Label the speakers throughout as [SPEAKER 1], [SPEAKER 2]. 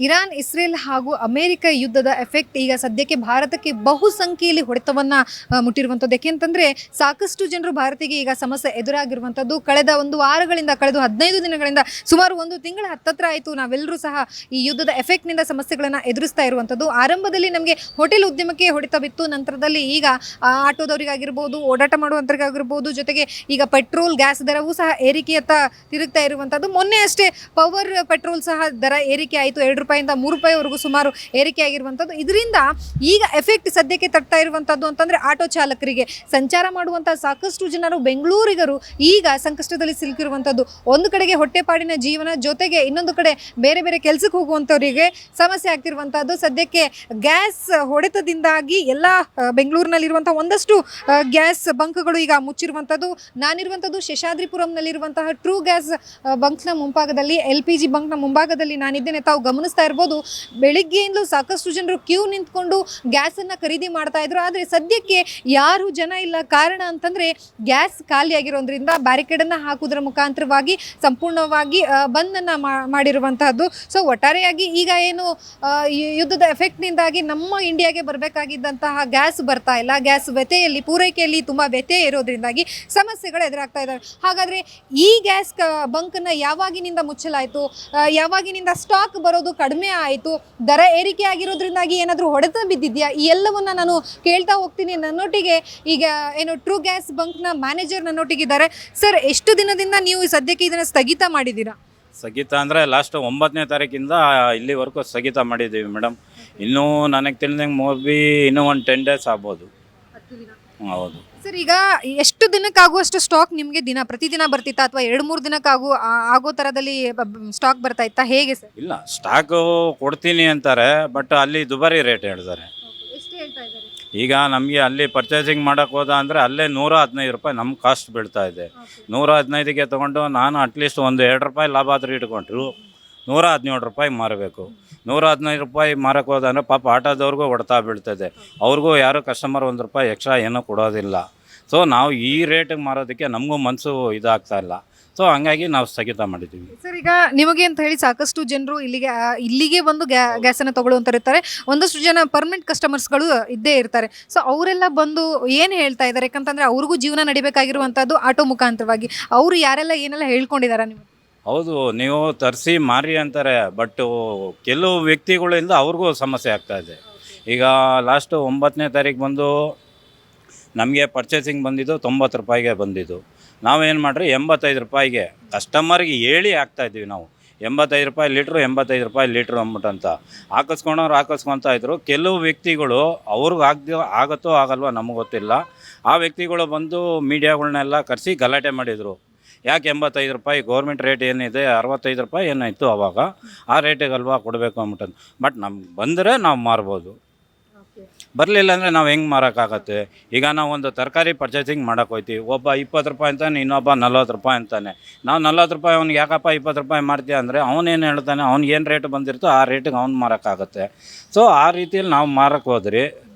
[SPEAKER 1] Iran Israel ಹಾಗೂ America ಯುದ್ಧದ effect ಈಗ ಸದ್ಯಕ್ಕೆ ಭಾರತಕ್ಕೆ ಬಹುಸಂಖ್ಯೆಯಲ್ಲಿ ಹೊಡೆತವನ್ನ ಮುಟ್ಟಿರುವಂಥದ್ದು. ಯಾಕೆಂತಂದ್ರೆ ಸಾಕಷ್ಟು ಜನರು ಭಾರತಿಗೆ ಈಗ ಸಮಸ್ಯೆ ಎದುರಾಗಿರುವಂಥದ್ದು. ಕಳೆದ ಒಂದು ವಾರಗಳಿಂದ, ಕಳೆದ 15 ದಿನಗಳಿಂದ, ಸುಮಾರು ಒಂದು ತಿಂಗಳ ಹತ್ತತ್ರ ಆಯಿತು ನಾವೆಲ್ಲರೂ ಸಹ ಈ ಯುದ್ಧದ ಎಫೆಕ್ಟ್ನಿಂದ ಸಮಸ್ಯೆಗಳನ್ನು ಎದುರಿಸ್ತಾ ಇರುವಂಥದ್ದು. ಆರಂಭದಲ್ಲಿ ನಮಗೆ ಹೋಟೆಲ್ ಉದ್ಯಮಕ್ಕೆ ಹೊಡೆತ ಬಿತ್ತು, ನಂತರದಲ್ಲಿ ಈಗ ಆಟೋದವರಿಗಾಗಿರ್ಬೋದು, ಓಡಾಟ ಮಾಡುವಂಥವ್ರಿಗಾಗಿರ್ಬೋದು, ಜೊತೆಗೆ ಈಗ ಪೆಟ್ರೋಲ್ ಗ್ಯಾಸ್ ದರವೂ ಸಹ ಏರಿಕೆಯತ್ತ ತಿರುಗ್ತಾ ಇರುವಂಥದ್ದು. ಮೊನ್ನೆ ಅಷ್ಟೇ ಪವರ್ ಪೆಟ್ರೋಲ್ ಸಹ ದರ ಏರಿಕೆ ಆಯಿತು, ₹2 ಇಂದ ₹3ವರೆಗೂ ಸುಮಾರು ಏರಿಕೆ ಆಗಿರುವಂಥದ್ದು. ಇದರಿಂದ ಈಗ ಎಫೆಕ್ಟ್ ಸದ್ಯಕ್ಕೆ ತಟ್ತಾ ಇರುವಂಥದ್ದು ಅಂತಂದರೆ ಆಟೋ ಚಾಲಕರಿಗೆ, ಸಂಚಾರ ಮಾಡುವಂಥ ಸಾಕಷ್ಟು ಜನರು ಬೆಂಗಳೂರಿಗರು ಈಗ ಸಂಕಷ್ಟದಲ್ಲಿ ಸಿಲುಕಿರುವಂಥದ್ದು. ಒಂದು ಕಡೆಗೆ ಹೊಟ್ಟೆಪಾಡಿನ ಜೀವನ, ಜೊತೆಗೆ ಇನ್ನೊಂದು ಕಡೆ ಬೇರೆ ಬೇರೆ ಕೆಲಸಕ್ಕೆ ಹೋಗುವಂಥವರಿಗೆ ಸಮಸ್ಯೆ ಆಗ್ತಿರುವಂಥದ್ದು. ಸದ್ಯಕ್ಕೆ ಗ್ಯಾಸ್ ಹೊಡೆತದಿಂದಾಗಿ ಎಲ್ಲ ಬೆಂಗಳೂರಿನಲ್ಲಿರುವಂಥ ಒಂದಷ್ಟು ಗ್ಯಾಸ್ ಬಂಕ್ಗಳು ಈಗ ಮುಚ್ಚಿರುವಂಥದ್ದು. ನಾನಿರುವಂಥದ್ದು ಶೇಷಾದ್ರಿಪುರಂನಲ್ಲಿರುವಂತಹ ಟ್ರೂ ಗ್ಯಾಸ್ ಬಂಕ್ನ ಮುಂಭಾಗದಲ್ಲಿ, LPG ಬಂಕ್ನ ಮುಂಭಾಗದಲ್ಲಿ ನಾನಿದ್ದೇನೆ. ತಾವು ಗಮನಿಸ್ತಾ ಇರ್ಬೋದು, ಬೆಳಿಗ್ಗೆಯಿಂದಲೂ ಸಾಕಷ್ಟು ಜನರು ಕ್ಯೂ ನಿಂತ್ಕೊಂಡು ಗ್ಯಾಸನ್ನು ಖರೀದಿ ಮಾಡ್ತಾ ಇದ್ರು. ಆದರೆ ಸದ್ಯಕ್ಕೆ ಯಾರು ಜನ ಇಲ್ಲ. ಕಾರಣ ಅಂತಂದರೆ ಗ್ಯಾಸ್ ಖಾಲಿ ಆಗಿರೋದ್ರಿಂದ ಬ್ಯಾರಿಕೇಡನ್ನು ಹಾಕುವುದರ ಮುಖಾಂತರವಾಗಿ ಸಂಪೂರ್ಣವಾಗಿ ಬಂದನ್ನು ಮಾಡಿರುವಂತಹದ್ದು. ಸೊ ಒಟ್ಟಾರೆಯಾಗಿ ಈಗ ಏನು ಯುದ್ಧದ ಎಫೆಕ್ಟ್ನಿಂದಾಗಿ ನಮ್ಮ ಇಂಡಿಯಾಗೆ ಬರಬೇಕಾಗಿದ್ದಂತಹ ಗ್ಯಾಸ್ ಬರ್ತಾ ಇಲ್ಲ. ಗ್ಯಾಸ್ ವ್ಯತೆಯಲ್ಲಿ, ಪೂರೈಕೆಯಲ್ಲಿ ತುಂಬ ವ್ಯತ್ಯಯ ಇರೋದ್ರಿಂದಾಗಿ ಸಮಸ್ಯೆಗಳು ಎದುರಾಗ್ತಾ ಇದ್ದಾವೆ. ಹಾಗಾದರೆ ಈ ಗ್ಯಾಸ್ ಬಂಕನ್ನು ಯಾವಾಗಿನಿಂದ ಮುಚ್ಚಲಾಯಿತು, ಯಾವಾಗಿನಿಂದ ಸ್ಟಾಕ್ ಬರೋದು ಕಡಿಮೆ ಆಯಿತು, ದರ ಏರಿಕೆ ಆಗಿರೋದ್ರಿಂದಾಗಿ ಏನಾದರೂ ಹೊಡೆತ ಬಿದ್ದಿದೆಯಾ, ಈ ಎಲ್ಲವನ್ನ ನಾನು ಕೇಳ್ತಾ ಹೋಗ್ತೀನಿ. ನನ್ನೊಟ್ಟಿಗೆ ಈಗ ಏನು ಟ್ರೂ ಗ್ಯಾಸ್ ಬಂಕ್ನ ಮ್ಯಾನೇಜರ್ ನನ್ನೊಟ್ಟಿಗಿದ್ದಾರೆ. ಸರ್, ಎಷ್ಟು ದಿನದಿಂದ ನೀವು ಸದ್ಯಕ್ಕೆ ಇದನ್ನು ಸ್ಥಗಿತ ಮಾಡಿದ್ದೀರಾ?
[SPEAKER 2] ಸ್ಥಗಿತ ಅಂದರೆ ಲಾಸ್ಟ್ 9ನೇ ತಾರೀಕಿಂದ ಇಲ್ಲಿವರೆಗೂ ಸ್ಥಗಿತ ಮಾಡಿದ್ದೀವಿ ಮೇಡಮ್. ಇನ್ನೂ ನನಗೆ ತಿಳಿದಂಗೆ ಮೋಬಿ ಇನ್ನೂ ಒಂದು 10 ಡೇಸ್ ಆಗ್ಬೋದು. ಹೌದು
[SPEAKER 1] ಸರ್, ಈಗ ಎಷ್ಟು ದಿನಕ್ಕಾಗುವಷ್ಟು ಸ್ಟಾಕ್ ನಿಮಗೆ ಪ್ರತಿದಿನ ಬರ್ತಿತ್ತಾ, ಅಥವಾ 2-3 ದಿನಕ್ಕಾಗೋ ಆಗೋ ಥರದಲ್ಲಿ ಸ್ಟಾಕ್ ಬರ್ತಾ ಇತ್ತಾ, ಹೇಗೆ ಸರ್?
[SPEAKER 2] ಇಲ್ಲ, ಸ್ಟಾಕು ಕೊಡ್ತೀನಿ ಅಂತಾರೆ, ಬಟ್ ಅಲ್ಲಿ ದುಬಾರಿ ರೇಟ್ ಹೇಳ್ತಾರೆ.
[SPEAKER 1] ಎಷ್ಟು ಹೇಳ್ತಾ ಇದ್ದಾರೆ?
[SPEAKER 2] ಈಗ ನಮಗೆ ಅಲ್ಲಿ ಪರ್ಚೇಸಿಂಗ್ ಮಾಡೋಕ್ಕೆ ಹೋದ ಅಂದರೆ ಅಲ್ಲೇ ₹115 ನಮ್ಮ ಕಾಸ್ಟ್ ಬೀಳ್ತಾ ಇದೆ. 115ಗೆ ತೊಗೊಂಡು ನಾನು ಅಟ್ಲೀಸ್ಟ್ ಒಂದು ₹2 ಲಾಭ ಆದರೂ ಇಟ್ಕೊಂಡ್ರು ₹117 ಮಾರಬೇಕು. ₹115 ಮಾರಕ್ಕೆ ಹೋದಂದರೆ ಪಾಪ ಆಟೋದವ್ರಿಗೂ ಹೊಡ್ತಾ ಬೀಳ್ತದೆ. ಅವ್ರಿಗೂ ಯಾರು ಕಸ್ಟಮರ್ ₹1 ಎಕ್ಸ್ಟ್ರಾ ಏನೂ ಕೊಡೋದಿಲ್ಲ. ಸೊ ನಾವು ಈ ರೇಟಿಗೆ ಮಾರೋದಕ್ಕೆ ನಮಗೂ ಮನಸ್ಸು ಇದಾಗ್ತಾ ಇಲ್ಲ. ಸೊ ಹಂಗಾಗಿ ನಾವು ಸ್ಥಗಿತ ಮಾಡಿದ್ದೀವಿ.
[SPEAKER 1] ಸರ್, ಈಗ ನಿಮಗೆ ಅಂತ ಹೇಳಿ ಸಾಕಷ್ಟು ಜನರು ಇಲ್ಲಿಗೆ ಬಂದು ಗ್ಯಾಸನ್ನು ತಗೊಳ್ಳುವಂತ ಇರ್ತಾರೆ. ಒಂದಷ್ಟು ಜನ ಪರ್ಮನೆಂಟ್ ಕಸ್ಟಮರ್ಸ್ಗಳು ಇದ್ದೇ ಇರ್ತಾರೆ. ಸೊ ಅವರೆಲ್ಲ ಬಂದು ಏನು ಹೇಳ್ತಾ ಇದ್ದಾರೆ? ಯಾಕಂತಂದರೆ ಅವ್ರಿಗೂ ಜೀವನ ನಡಿಬೇಕಾಗಿರುವಂಥದ್ದು ಆಟೋ ಮುಖಾಂತರವಾಗಿ. ಅವರು ಯಾರೆಲ್ಲ ಏನೆಲ್ಲ ಹೇಳ್ಕೊಂಡಿದ್ದಾರೆ ನಿಮಗೆ?
[SPEAKER 2] ಹೌದು, ನೀವು ತರಿಸಿ ಮಾರಿ ಅಂತಾರೆ, ಬಟ್ ಕೆಲವು ವ್ಯಕ್ತಿಗಳಿಂದ ಅವ್ರಿಗೂ ಸಮಸ್ಯೆ ಆಗ್ತಾಯಿದೆ. ಈಗ ಲಾಸ್ಟು 9ನೇ ತಾರೀಕು ಬಂದು ನಮಗೆ ಪರ್ಚೇಸಿಂಗ್ ಬಂದಿದ್ದು ₹90ಗೆ ಬಂದಿದ್ದು. ನಾವೇನು ಮಾಡ್ರಿ ₹85ಗೆ ಕಸ್ಟಮರ್ಗೆ ಹೇಳಿ ಹಾಕ್ತಾಯಿದ್ದೀವಿ. ನಾವು ₹85 ಲೀಟ್ರು, ₹85 ಲೀಟ್ರು ಅಂದ್ಬಿಟ್ಟು ಅಂತ ಹಾಕಿಸ್ಕೊಂಡವ್ರು ಹಾಕಿಸ್ಕೊತಾ ಇದ್ರು. ಕೆಲವು ವ್ಯಕ್ತಿಗಳು ಅವ್ರಿಗೆ ಆಗುತ್ತೋ ಆಗಲ್ವೋ ನಮಗೆ ಗೊತ್ತಿಲ್ಲ. ಆ ವ್ಯಕ್ತಿಗಳು ಬಂದು ಮೀಡಿಯಾಗಳನ್ನೆಲ್ಲ ಕರೆಸಿ ಗಲಾಟೆ ಮಾಡಿದರು. ಯಾಕೆ ₹85? ಗೌರ್ಮೆಂಟ್ ರೇಟ್ ಏನಿದೆ ₹65 ಏನಾಯಿತು ಅವಾಗ, ಆ ರೇಟಿಗಲ್ವಾ ಕೊಡಬೇಕು ಅಂದ್ಬಿಟ್ಟು. ಬಟ್ ನಮ್ಗೆ ಬಂದರೆ ನಾವು ಮಾರ್ಬೋದು, ಬರಲಿಲ್ಲ ಅಂದರೆ ನಾವು ಹೆಂಗೆ ಮಾರೋಕ್ಕಾಗತ್ತೆ? ಈಗ ನಾವು ಒಂದು ತರಕಾರಿ ಪರ್ಚೇಸಿಂಗ್ ಮಾಡೋಕೆ ಹೋಗ್ತೀವಿ, ಒಬ್ಬ ₹20 ಅಂತಾನೆ, ಇನ್ನೊಬ್ಬ ₹40 ಅಂತಾನೆ. ನಾವು ₹40 ಅವ್ನಿಗೆ ಯಾಕಪ್ಪ ₹20 ಮಾರ್ತೀಯ ಅಂದರೆ ಅವನೇನು ಹೇಳ್ತಾನೆ, ಅವ್ನಿಗೇನು ರೇಟ್ ಬಂದಿರ್ತೋ ಆ ರೇಟಿಗೆ ಅವ್ನು ಮಾರೋಕ್ಕಾಗತ್ತೆ. ಸೊ ಆ ರೀತಿಯಲ್ಲಿ ನಾವು ಮಾರಕ್ಕೆ ಹೋದ್ರಿ,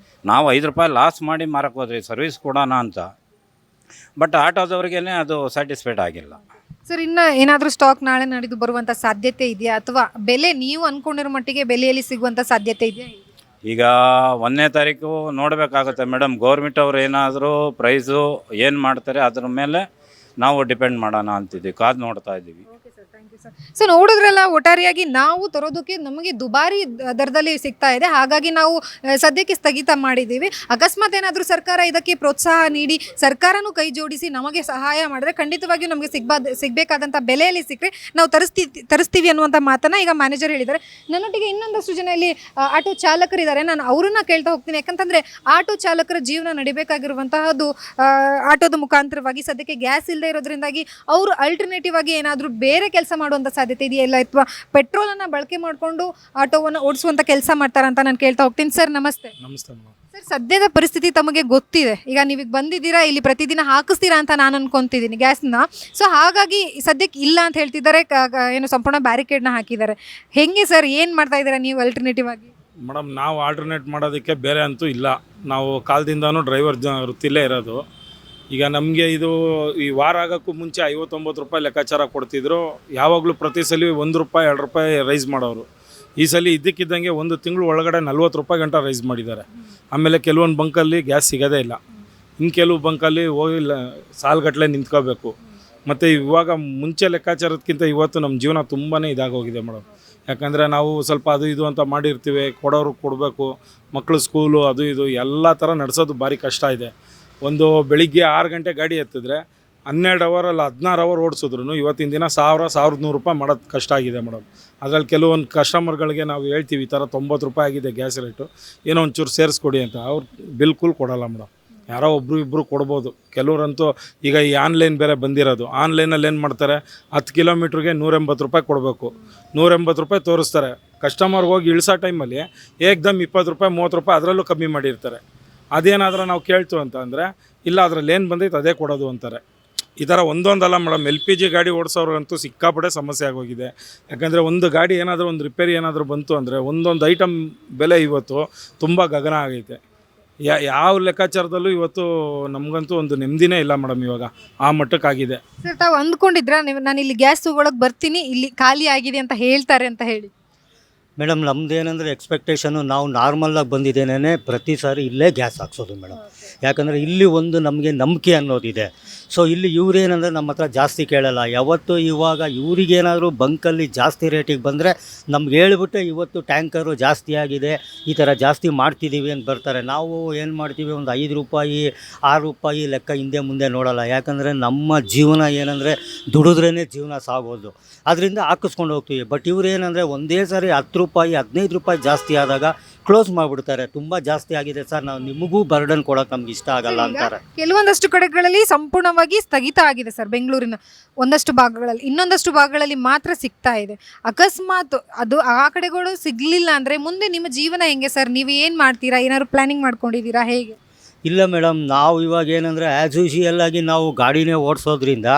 [SPEAKER 2] ನಾವು ₹5 ಲಾಸ್ ಮಾಡಿ ಮಾರಕ್ಕೆ ಹೋದ್ರಿ ಸರ್ವಿಸ್ ಕೊಡೋಣ ಅಂತ. ಬಟ್ ಆಟೋದವ್ರಿಗೇ ಅದು ಸ್ಯಾಟಿಸ್ಫೈಡ್ ಆಗಿಲ್ಲ.
[SPEAKER 1] ಸರ್, ಇನ್ನು ಏನಾದರೂ ಸ್ಟಾಕ್ ನಾಳೆ ನಾಡಿದ್ದು ಬರುವಂಥ ಸಾಧ್ಯತೆ ಇದೆಯಾ, ಅಥವಾ ಬೆಲೆ ನೀವು ಅಂದ್ಕೊಂಡಿರೋ ಮಟ್ಟಿಗೆ ಬೆಲೆಯಲ್ಲಿ ಸಿಗುವಂಥ ಸಾಧ್ಯತೆ ಇದೆಯಾ?
[SPEAKER 2] ಈಗ 1ನೇ ತಾರೀಕು ನೋಡಬೇಕಾಗುತ್ತೆ ಮೇಡಮ್. ಗೌರ್ಮೆಂಟ್ ಅವ್ರು ಏನಾದರೂ ಪ್ರೈಸು ಏನು ಮಾಡ್ತಾರೆ ಅದ್ರ ಮೇಲೆ ನಾವು ಡಿಪೆಂಡ್ ಮಾಡೋಣ ಅಂತಿದ್ದೀವಿ, ಕಾದು ನೋಡ್ತಾ ಇದ್ದೀವಿ.
[SPEAKER 1] ಸೊ ನೋಡಿದ್ರಲ್ಲ, ಒಟ್ಟಾರೆಯಾಗಿ ನಾವು ತರೋದಕ್ಕೆ ನಮಗೆ ದುಬಾರಿ ದರದಲ್ಲಿ ಸಿಗ್ತಾ ಇದೆ. ಹಾಗಾಗಿ ನಾವು ಸದ್ಯಕ್ಕೆ ಸ್ಥಗಿತ ಮಾಡಿದ್ದೀವಿ. ಅಕಸ್ಮಾತ್ ಏನಾದರೂ ಸರ್ಕಾರ ಇದಕ್ಕೆ ಪ್ರೋತ್ಸಾಹ ನೀಡಿ, ಸರ್ಕಾರನೂ ಕೈ ಜೋಡಿಸಿ ನಮಗೆ ಸಹಾಯ ಮಾಡಿದ್ರೆ ಖಂಡಿತವಾಗಿಯೂ ನಮಗೆ ಸಿಗಬೇಕಾದಂಥ ಬೆಲೆಯಲ್ಲಿ ಸಿಕ್ಕರೆ ನಾವು ತರಿಸ್ತೀವಿ ಅನ್ನುವಂಥ ಮಾತನ್ನು ಈಗ ಮ್ಯಾನೇಜರ್ ಹೇಳಿದ್ದಾರೆ. ನನ್ನೊಟ್ಟಿಗೆ ಇನ್ನೊಂದಷ್ಟು ಜನ ಇಲ್ಲಿ ಆಟೋ ಚಾಲಕರಿದ್ದಾರೆ. ನಾನು ಅವ್ರನ್ನ ಕೇಳ್ತಾ ಹೋಗ್ತೀನಿ. ಯಾಕಂತಂದರೆ ಆಟೋ ಚಾಲಕರ ಜೀವನ ನಡಿಬೇಕಾಗಿರುವಂತಹದ್ದು ಆಟೋದ ಮುಖಾಂತರವಾಗಿ. ಸದ್ಯಕ್ಕೆ ಗ್ಯಾಸ್ ಇಲ್ಲದೆ ಇರೋದ್ರಿಂದಾಗಿ ಅವರು ಅಲ್ಟರ್ನೇಟಿವ್ ಆಗಿ ಏನಾದರೂ ಬೇರೆ ಕೆಲಸ ಮಾಡುವಂಥ ಸಾಧ್ಯತೆ ಇದೆಯಲ್ಲ, ಅಥವಾ ಪೆಟ್ರೋಲನ್ನು ಬಳಕೆ ಮಾಡಿಕೊಂಡು ಆಟೋವನ್ನು ಓಡಿಸುವಂಥ ಕೆಲಸ ಮಾಡ್ತಾರಂತ ನಾನು ಕೇಳ್ತಾ ಹೋಗ್ತೀನಿ. ಸರ್, ನಮಸ್ತೆ.
[SPEAKER 3] ನಮಸ್ತೆ.
[SPEAKER 1] ಸರ್, ಸದ್ಯದ ಪರಿಸ್ಥಿತಿ ತಮಗೆ ಗೊತ್ತಿದೆ. ಈಗ ನೀವೀಗ ಬಂದಿದ್ದೀರಾ, ಇಲ್ಲಿ ಪ್ರತಿದಿನ ಹಾಕಿಸ್ತೀರಾ ಅಂತ ನಾನು ಅನ್ಕೊತಿದ್ದೀನಿ ಗ್ಯಾಸ್ನ. ಸೊ ಹಾಗಾಗಿ ಸದ್ಯಕ್ಕೆ ಇಲ್ಲ ಅಂತ ಹೇಳ್ತಿದ್ದಾರೆ, ಏನು ಸಂಪೂರ್ಣ ಬ್ಯಾರಿಕೇಡ್ನ ಹಾಕಿದ್ದಾರೆ. ಹೆಂಗೆ ಸರ್, ಏನು ಮಾಡ್ತಾ ಇದ್ದೀರಾ ನೀವು ಅಲ್ಟರ್ನೇಟಿವ್ ಆಗಿ?
[SPEAKER 3] ಮೇಡಮ್, ನಾವು ಆಲ್ಟರ್ನೇಟ್ ಮಾಡೋದಕ್ಕೆ ಬೇರೆ ಅಂತೂ ಇಲ್ಲ. ನಾವು ಕಾಲದಿಂದನೂ ಡ್ರೈವರ್ ವೃತ್ತಿಲೇ ಇರೋದು. ಈಗ ನಮಗೆ ಇದು ಈ ವಾರ ಆಗೋಕ್ಕೂ ಮುಂಚೆ ₹59 ಲೆಕ್ಕಾಚಾರ ಕೊಡ್ತಿದ್ರು. ಯಾವಾಗಲೂ ಪ್ರತಿ ಸಲ ₹1 ₹2 ರೈಸ್ ಮಾಡೋರು. ಈ ಸಲ ಇದ್ದಕ್ಕಿದ್ದಂಗೆ ಒಂದು ತಿಂಗಳು ಒಳಗಡೆ 40 ರೂಪಾಯಿ ಗಂಟ ರೈಸ್ ಮಾಡಿದ್ದಾರೆ. ಆಮೇಲೆ ಕೆಲವೊಂದು ಬಂಕಲ್ಲಿ ಗ್ಯಾಸ್ ಸಿಗೋದೇ ಇಲ್ಲ. ಇನ್ನು ಕೆಲವು ಬಂಕಲ್ಲಿ ಹೋಗಿ ಸಾಲುಗಟ್ಟಲೆ ನಿಂತ್ಕೋಬೇಕು. ಮತ್ತು ಇವಾಗ ಮುಂಚೆ ಲೆಕ್ಕಾಚಾರದಕ್ಕಿಂತ ಇವತ್ತು ನಮ್ಮ ಜೀವನ ತುಂಬಾ ಇದಾಗೋಗಿದೆ ಮೇಡಮ್. ಯಾಕಂದರೆ ನಾವು ಸ್ವಲ್ಪ ಅದು ಇದು ಅಂತ ಮಾಡಿರ್ತೀವಿ, ಕೊಡೋರು ಕೊಡಬೇಕು, ಮಕ್ಕಳು ಸ್ಕೂಲು ಅದು ಇದು ಎಲ್ಲ ಥರ ನಡೆಸೋದು ಭಾರಿ ಕಷ್ಟ ಇದೆ. ಒಂದು ಬೆಳಿಗ್ಗೆ 6 ಗಂಟೆ ಗಾಡಿ ಎತ್ತಿದ್ರೆ 12 ಅವರಲ್ಲಿ 16 ಅವರ್ ಓಡಿಸಿದ್ರು ಇವತ್ತಿನ ದಿನ 1100 ರೂಪಾಯಿ ಮಾಡೋದು ಕಷ್ಟ ಆಗಿದೆ ಮೇಡಮ್. ಅದರಲ್ಲಿ ಕೆಲವೊಂದು ಕಸ್ಟಮರ್ಗಳಿಗೆ ನಾವು ಹೇಳ್ತೀವಿ ಈ ಥರ 90 ರೂಪಾಯಿ ಆಗಿದೆ ಗ್ಯಾಸ್ ರೇಟು, ಏನೋ ಒಂಚೂರು ಸೇರಿಸ್ಕೊಡಿ ಅಂತ. ಅವ್ರು ಬಿಲ್ಕುಲ್ ಕೊಡೋಲ್ಲ ಮೇಡಮ್. ಯಾರೋ ಒಬ್ಬರು ಇಬ್ಬರು ಕೊಡ್ಬೋದು. ಕೆಲವರಂತೂ ಈಗ ಈ ಆನ್ಲೈನ್ ಬೇರೆ ಬಂದಿರೋದು, ಆನ್ಲೈನಲ್ಲಿ ಏನು ಮಾಡ್ತಾರೆ, 10 ಕಿಲೋಮೀಟ್ರಿಗೆ 180 ರೂಪಾಯಿ ಕೊಡಬೇಕು. 180 ರೂಪಾಯಿ ತೋರಿಸ್ತಾರೆ. ಕಸ್ಟಮರ್ಗೆ ಹೋಗಿ ಇಳಿಸೋ ಟೈಮಲ್ಲಿ ಏಕ್ದಮ್ 20 ರೂಪಾಯಿ 30 ರೂಪಾಯಿ ಅದರಲ್ಲೂ ಕಮ್ಮಿ ಮಾಡಿರ್ತಾರೆ. ಅದೇನಾದರೂ ನಾವು ಕೇಳ್ತು ಅಂತ ಅಂದರೆ ಇಲ್ಲ ಅದರಲ್ಲಿ ಏನು ಬಂದೈತೆ ಅದೇ ಕೊಡೋದು ಅಂತಾರೆ. ಈ ಥರ ಒಂದೊಂದಲ್ಲ ಮೇಡಮ್. LPG ಗಾಡಿ ಓಡಿಸೋರಂತೂ ಸಿಕ್ಕಾಪಟ್ಟೆ ಸಮಸ್ಯೆ ಆಗೋಗಿದೆ. ಯಾಕಂದರೆ ಒಂದು ಗಾಡಿ ಏನಾದರೂ ಒಂದು ರಿಪೇರಿ ಏನಾದರೂ ಬಂತು ಅಂದರೆ ಒಂದೊಂದು ಐಟಮ್ ಬೆಲೆ ಇವತ್ತು ತುಂಬ ಗಗನ ಆಗೈತೆ. ಯಾವ ಲೆಕ್ಕಾಚಾರದಲ್ಲೂ ಇವತ್ತು ನಮಗಂತೂ ಒಂದು ನೆಮ್ಮದಿನೇ ಇಲ್ಲ ಮೇಡಮ್. ಇವಾಗ ಆ ಮಟ್ಟಕ್ಕಾಗಿದೆ.
[SPEAKER 1] ಸರ್, ತಾವು ಅಂದ್ಕೊಂಡಿದ್ರಾ ನೀವು ನಾನು ಇಲ್ಲಿ ಗ್ಯಾಸ್ ತಗೊಳಕ್ ಬರ್ತೀನಿ, ಇಲ್ಲಿ ಖಾಲಿ ಆಗಿದೆ ಅಂತ ಹೇಳ್ತಾರೆ ಅಂತ ಹೇಳಿ?
[SPEAKER 4] ಮೇಡಮ್, ನಮ್ದು ಏನಂದರೆ ಎಕ್ಸ್ಪೆಕ್ಟೇಷನು ನಾವು ನಾರ್ಮಲಾಗಿ ಬಂದಿದ್ದೇನೆ ಪ್ರತಿ ಸಾರಿ ಇಲ್ಲೇ ಗ್ಯಾಸ್ ಹಾಕ್ಸೋದು ಮೇಡಮ್. ಯಾಕಂದರೆ ಇಲ್ಲಿ ಒಂದು ನಮಗೆ ನಂಬಿಕೆ ಅನ್ನೋದಿದೆ. ಸೊ ಇಲ್ಲಿ ಇವ್ರೇನಂದರೆ ನಮ್ಮ ಹತ್ರ ಜಾಸ್ತಿ ಕೇಳಲ್ಲ ಯಾವತ್ತು. ಇವಾಗ ಇವರಿಗೇನಾದರೂ ಬಂಕಲ್ಲಿ ಜಾಸ್ತಿ ರೇಟಿಗೆ ಬಂದರೆ ನಮ್ಗೆ ಹೇಳ್ಬಿಟ್ಟೆ ಇವತ್ತು ಟ್ಯಾಂಕರು ಜಾಸ್ತಿ ಆಗಿದೆ, ಈ ಥರ ಜಾಸ್ತಿ ಮಾಡ್ತಿದ್ದೀವಿ ಅಂತ ಬರ್ತಾರೆ. ನಾವು ಏನು ಮಾಡ್ತೀವಿ, ಒಂದು 5 ರೂಪಾಯಿ 6 ರೂಪಾಯಿ ಲೆಕ್ಕ ಹಿಂದೆ ಮುಂದೆ ನೋಡೋಲ್ಲ. ಯಾಕಂದರೆ ನಮ್ಮ ಜೀವನ ಏನಂದರೆ ದುಡಿದ್ರೇ ಜೀವನ ಸಾಗೋದು, ಅದರಿಂದ ಹಾಕಿಸ್ಕೊಂಡು ಹೋಗ್ತೀವಿ. ಬಟ್ ಇವ್ರೇನಂದರೆ ಒಂದೇ ಸಾರಿ 10 ರೂಪಾಯಿ 15 ರೂಪಾಯಿ ಜಾಸ್ತಿ ಆದಾಗ ಕ್ಲೋಸ್ ಮಾಡಿಬಿಡ್ತಾರೆ. ತುಂಬ ಜಾಸ್ತಿ ಆಗಿದೆ ಸರ್, ನಾವು ನಿಮಗೂ ಬರ್ಡನ್ ಕೊಡೋಕೆ ನಮ್ಗೆ ಇಷ್ಟ ಆಗಲ್ಲ ಅಂತಾರೆ.
[SPEAKER 1] ಕೆಲವೊಂದಷ್ಟು ಕಡೆಗಳಲ್ಲಿ ಸಂಪೂರ್ಣವಾಗಿ ಸ್ಥಗಿತ ಆಗಿದೆ ಸರ್, ಬೆಂಗಳೂರಿನ ಒಂದಷ್ಟು ಭಾಗಗಳಲ್ಲಿ. ಇನ್ನೊಂದಷ್ಟು ಭಾಗಗಳಲ್ಲಿ ಮಾತ್ರ ಸಿಗ್ತಾ ಇದೆ. ಅಕಸ್ಮಾತ್ ಅದು ಆ ಕಡೆಗಳು ಸಿಗ್ಲಿಲ್ಲ ಅಂದರೆ ಮುಂದೆ ನಿಮ್ಮ ಜೀವನ ಹೆಂಗೆ ಸರ್? ನೀವು ಏನು ಮಾಡ್ತೀರಾ? ಏನಾದ್ರು ಪ್ಲಾನಿಂಗ್ ಮಾಡ್ಕೊಂಡಿದ್ದೀರಾ, ಹೇಗೆ?
[SPEAKER 4] ಇಲ್ಲ ಮೇಡಮ್, ನಾವು ಇವಾಗ ಏನಂದರೆ ಆ್ಯಸ್ ಯೂಶುವಲ್ ಆಗಿ ನಾವು ಗಾಡಿನೇ ಓಡಿಸೋದ್ರಿಂದ,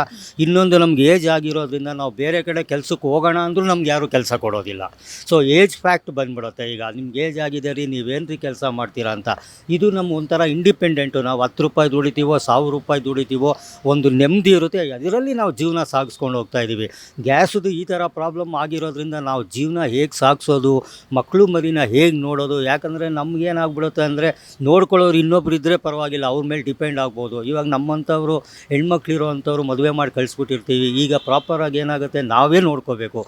[SPEAKER 4] ಇನ್ನೊಂದು ನಮ್ಗೆ ಏಜ್ ಆಗಿರೋದ್ರಿಂದ ನಾವು ಬೇರೆ ಕಡೆ ಕೆಲಸಕ್ಕೆ ಹೋಗೋಣ ಅಂದರೂ ನಮ್ಗೆ ಯಾರೂ ಕೆಲಸ ಕೊಡೋದಿಲ್ಲ. ಸೊ ಏಜ್ ಫ್ಯಾಕ್ಟ್ ಬಂದ್ಬಿಡುತ್ತೆ. ಈಗ ನಿಮ್ಗೆ ಏಜ್ ಆಗಿದೆ ರೀ, ನೀವೇನು ರೀ ಕೆಲಸ ಮಾಡ್ತೀರಾ ಅಂತ. ಇದು ನಮ್ಮ ಒಂಥರ ಇಂಡಿಪೆಂಡೆಂಟು. ನಾವು 10 ರೂಪಾಯಿ ದುಡಿತೀವೋ 1000 ರೂಪಾಯಿ ದುಡಿತೀವೋ ಒಂದು ನೆಮ್ಮದಿ ಇರುತ್ತೆ, ಅದರಲ್ಲಿ ನಾವು ಜೀವನ ಸಾಗಿಸ್ಕೊಂಡು ಹೋಗ್ತಾ ಇದ್ದೀವಿ. ಗ್ಯಾಸದು ಈ ಥರ ಪ್ರಾಬ್ಲಮ್ ಆಗಿರೋದ್ರಿಂದ ನಾವು ಜೀವನ ಹೇಗೆ ಸಾಗಿಸೋದು, ಮಕ್ಕಳು ಮರಿನ ಹೇಗೆ ನೋಡೋದು? ಯಾಕಂದರೆ ನಮಗೇನಾಗ್ಬಿಡುತ್ತೆ ಅಂದರೆ ನೋಡ್ಕೊಳ್ಳೋರು ಇನ್ನೊಬ್ರು ಇದ್ದರೆ ಪರವಾಗಿಲ್ಲ, ಅವ್ರ ಮೇಲೆ ಡಿಪೆಂಡ್ ಆಗ್ಬೋದು. ಇವಾಗ ನಮ್ಮಂಥವ್ರು ಹೆಣ್ಮಕ್ಳಿರೋ ಅಂಥವ್ರು ಮದುವೆ ಮಾಡಿ ಕಳಿಸ್ಬಿಟ್ಟಿರ್ತೀವಿ. ಈಗ ಪ್ರಾಪರಾಗಿ ಏನಾಗುತ್ತೆ, ನಾವೇ ನೋಡ್ಕೋಬೇಕು.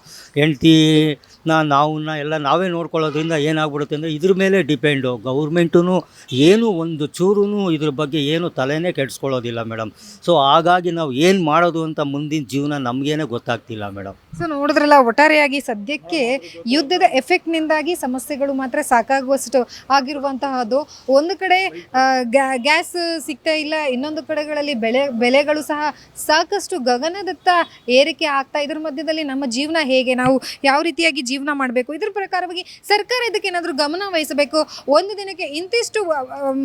[SPEAKER 4] ನಾವನ್ನ ಎಲ್ಲ ನಾವೇ ನೋಡ್ಕೊಳ್ಳೋದ್ರಿಂದ ಏನಾಗ್ಬಿಡುತ್ತೆ ಅಂದರೆ ಇದ್ರ ಮೇಲೆ ಡಿಪೆಂಡು. ಗೌರ್ಮೆಂಟೂ ಏನು ಒಂದು ಚೂರೂ ಇದ್ರ ಬಗ್ಗೆ ಏನು ತಲೆನೇ ಕೆಡಿಸ್ಕೊಳ್ಳೋದಿಲ್ಲ ಮೇಡಮ್. ಸೊ ಹಾಗಾಗಿ ನಾವು ಏನು ಮಾಡೋದು ಅಂತ ಮುಂದಿನ ಜೀವನ ನಮಗೇನೆ ಗೊತ್ತಾಗ್ತಿಲ್ಲ ಮೇಡಮ್.
[SPEAKER 1] ಸೊ ನೋಡಿದ್ರಲ್ಲ, ಒಟ್ಟಾರೆಯಾಗಿ ಸದ್ಯಕ್ಕೆ ಯುದ್ಧದ ಎಫೆಕ್ಟ್ನಿಂದಾಗಿ ಸಮಸ್ಯೆಗಳು ಮಾತ್ರ ಸಾಕಾಗುವಷ್ಟು ಆಗಿರುವಂತಹದ್ದು. ಒಂದು ಕಡೆ ಗ್ಯಾಸ್ ಸಿಗ್ತಾ ಇಲ್ಲ, ಇನ್ನೊಂದು ಕಡೆಗಳಲ್ಲಿ ಬೆಲೆಗಳು ಸಹ ಸಾಕಷ್ಟು ಗಗನದತ್ತ ಏರಿಕೆ ಆಗ್ತಾ. ಇದ್ರ ಮಧ್ಯದಲ್ಲಿ ನಮ್ಮ ಜೀವನ ಹೇಗೆ, ನಾವು ಯಾವ ರೀತಿಯಾಗಿ ಜೀವನ ಮಾಡಬೇಕು, ಇದ್ರ ಪ್ರಕಾರವಾಗಿ ಸರ್ಕಾರ ಇದಕ್ಕೆ ಏನಾದರೂ ಗಮನ ವಹಿಸಬೇಕು. ಒಂದು ದಿನಕ್ಕೆ ಇಂತಿಷ್ಟು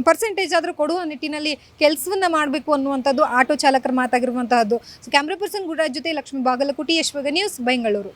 [SPEAKER 1] ಪರ್ಸೆಂಟೇಜ್ ಆದರೂ ಕೊಡುವ ನಿಟ್ಟಿನಲ್ಲಿ ಕೆಲಸವನ್ನ ಮಾಡಬೇಕು ಅನ್ನುವಂಥದ್ದು ಆಟೋ ಚಾಲಕರ ಮಾತಾಗಿರುವಂತಹದ್ದು. ಸೊ ಕ್ಯಾಮ್ರಾ ಪರ್ಸನ್ ಗುರುರಾಜ್ ಜೊತೆ ಲಕ್ಷ್ಮೀ ಬಾಗಲಕೋಟಿ, ಯಶ್ವಗ ನ್ಯೂಸ್, ಬೆಂಗಳೂರು.